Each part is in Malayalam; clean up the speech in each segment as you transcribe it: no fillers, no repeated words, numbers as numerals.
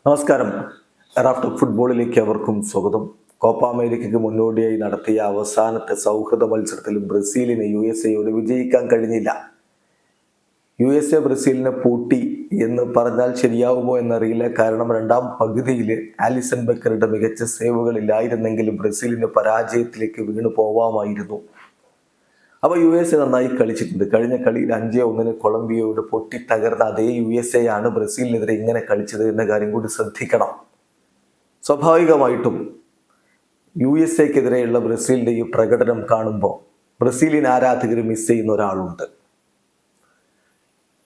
നമസ്കാരം. റാഫ്റ്റർ ഫുട്ബോളിലേക്ക് അവർക്കും സ്വാഗതം. കോപ്പ അമേരിക്കയ്ക്ക് മുന്നോടിയായി നടത്തിയ അവസാനത്തെ സൗഹൃദ മത്സരത്തിൽ ബ്രസീലിന് USA വിജയിക്കാൻ കഴിഞ്ഞില്ല. USA ബ്രസീലിനെ പൂട്ടി എന്ന് പറഞ്ഞാൽ ശരിയാവുമോ എന്നറിയില്ല. കാരണം രണ്ടാം പകുതിയിൽ ആലിസൺ ബെക്കറുടെ മികച്ച സേവുകളില്ലായിരുന്നെങ്കിൽ ബ്രസീലിന് പരാജയത്തിലേക്ക് വീണു പോവാമായിരുന്നു. അപ്പോൾ USA നന്നായി കളിച്ചിട്ടുണ്ട്. കഴിഞ്ഞ കളിയിൽ 5-1 കൊളംബിയയോട് പൊട്ടി തകർന്ന അതേ USA ആണ് ബ്രസീലിനെതിരെ ഇങ്ങനെ കളിച്ചത് എന്ന കാര്യം കൂടി ശ്രദ്ധിക്കണം. സ്വാഭാവികമായിട്ടും USAക്കെതിരെയുള്ള ബ്രസീലിൻ്റെ ഈ പ്രകടനം കാണുമ്പോൾ ബ്രസീലിയൻ ആരാധകർ മിസ് ചെയ്യുന്ന ഒരാളുണ്ട്.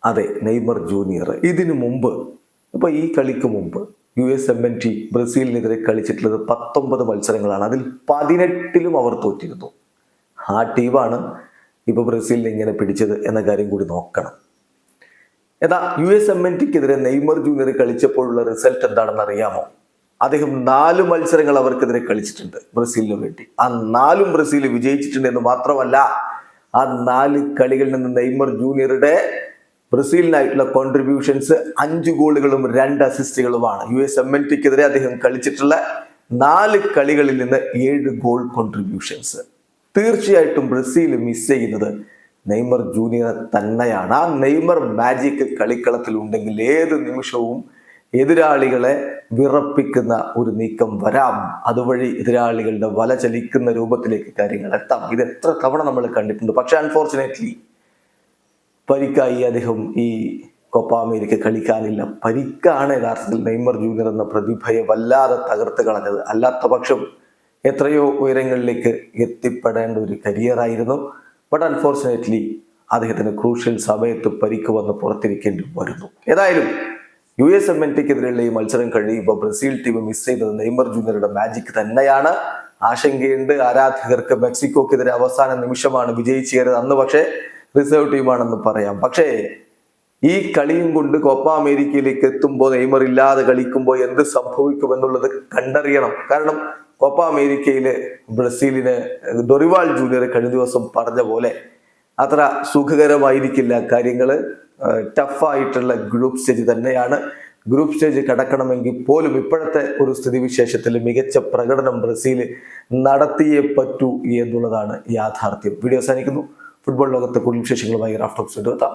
അതെ, നെയ്മർ ജൂനിയർ. ഇതിനു മുമ്പ്, ഇപ്പോൾ ഈ കളിക്ക് മുമ്പ് USMNT ബ്രസീലിനെതിരെ കളിച്ചിട്ടുള്ളത് 19 മത്സരങ്ങളാണ്. അതിൽ 18ലും അവർ തോറ്റിരുന്നു. ആ ടീമാണ് ഇപ്പോൾ ബ്രസീലിനെ ഇങ്ങനെ പിടിച്ചത് എന്ന കാര്യം കൂടി നോക്കണം. ഏതാ USMNTക്കെതിരെ നെയ്മർ ജൂനിയർ കളിച്ചപ്പോഴുള്ള റിസൾട്ട് എന്താണെന്ന് അറിയാമോ? അദ്ദേഹം 4 മത്സരങ്ങൾ അവർക്കെതിരെ കളിച്ചിട്ടുണ്ട് ബ്രസീലിന് വേണ്ടി. ആ 4ഉം ബ്രസീൽ വിജയിച്ചിട്ടുണ്ട് എന്ന് മാത്രമല്ല, ആ 4 കളികളിൽ നിന്ന് നെയ്മർ ജൂനിയറുടെ ബ്രസീലിനായിട്ടുള്ള കോൺട്രിബ്യൂഷൻസ് 5 ഗോളുകളും 2 അസിസ്റ്റുകളുമാണ്. USMNTക്കെതിരെ അദ്ദേഹം കളിച്ചിട്ടുള്ള 4 കളികളിൽ നിന്ന് 7 ഗോൾ കോൺട്രിബ്യൂഷൻസ്. തീർച്ചയായിട്ടും ബ്രസീൽ മിസ് ചെയ്യുന്നത് നെയ്മർ ജൂനിയറെ തന്നെയാണ്. ആ നെയ്മർ മാജിക് കളിക്കളത്തിൽ ഉണ്ടെങ്കിൽ ഏത് നിമിഷവും എതിരാളികളെ വിറപ്പിക്കുന്ന ഒരു നീക്കം വരാം. അതുവഴി എതിരാളികളുടെ വല ചലിക്കുന്ന രൂപത്തിലേക്ക് കാര്യങ്ങൾ എത്താം. ഇത് എത്ര തവണ നമ്മൾ കണ്ടിട്ടുണ്ട്. പക്ഷെ അൺഫോർച്ചുനേറ്റ്ലി പരിക്കായി അദ്ദേഹം ഈ കോപ്പ അമേരിക്ക കളിക്കാനില്ല. പരിക്കാണ് യഥാർത്ഥത്തിൽ നെയ്മർ ജൂനിയർ എന്ന പ്രതിഭയെ വല്ലാതെ തകർത്ത് കളഞ്ഞത്. അല്ലാത്ത പക്ഷം എത്രയോ ഉയരങ്ങളിലേക്ക് എത്തിപ്പെടേണ്ട ഒരു കരിയറായിരുന്നു. ബട്ട് അൺഫോർച്ചുനേറ്റ്ലി അദ്ദേഹത്തിന് ക്രൂഷ്യൽ സമയത്ത് പരിക്ക് വന്ന് പുറത്തിരിക്കേണ്ടി വരുന്നു. ഏതായാലും USMNTക്കെതിരെയുള്ള ഈ മത്സരം കഴിയുമ്പോൾ ബ്രസീൽ ടീം മിസ് ചെയ്തത് നെയ്മർ ജൂനിയറുടെ മാജിക് തന്നെയാണ്. ആശങ്കയുണ്ട് ആരാധകർക്ക്. മെക്സിക്കോക്കെതിരെ അവസാന നിമിഷമാണ് വിജയിച്ചേരത്. അന്ന് പക്ഷേ റിസർവ് ടീമാണെന്ന് പറയാം. പക്ഷേ ഈ കളിയും കൊണ്ട് കോപ്പ അമേരിക്കയിലേക്ക് എത്തുമ്പോൾ നെയ്മർ ഇല്ലാതെ കളിക്കുമ്പോൾ എന്ത് സംഭവിക്കുമെന്നുള്ളത് കണ്ടറിയണം. കാരണം കോപ്പ അമേരിക്കയില് ബ്രസീലിന് ഡൊറിവാൾ ജൂനിയർ കഴിഞ്ഞ ദിവസം പറഞ്ഞ പോലെ അത്ര സുഖകരമായിരിക്കില്ല കാര്യങ്ങൾ. ടഫായിട്ടുള്ള ഗ്രൂപ്പ് സ്റ്റേജ് തന്നെയാണ്. ഗ്രൂപ്പ് സ്റ്റേജ് കടക്കണമെങ്കിൽ പോലും ഇപ്പോഴത്തെ ഒരു സ്ഥിതിവിശേഷത്തിൽ മികച്ച പ്രകടനം ബ്രസീൽ നടത്തിയേ പറ്റൂ എന്നുള്ളതാണ് യാഥാർത്ഥ്യം. വീഡിയോ അവസാനിക്കുന്നു. ഫുട്ബോൾ ലോകത്തെ കൂടുതൽ വിശേഷങ്ങളുമായി റാഫ്റ്റോക്സ് എത്താം.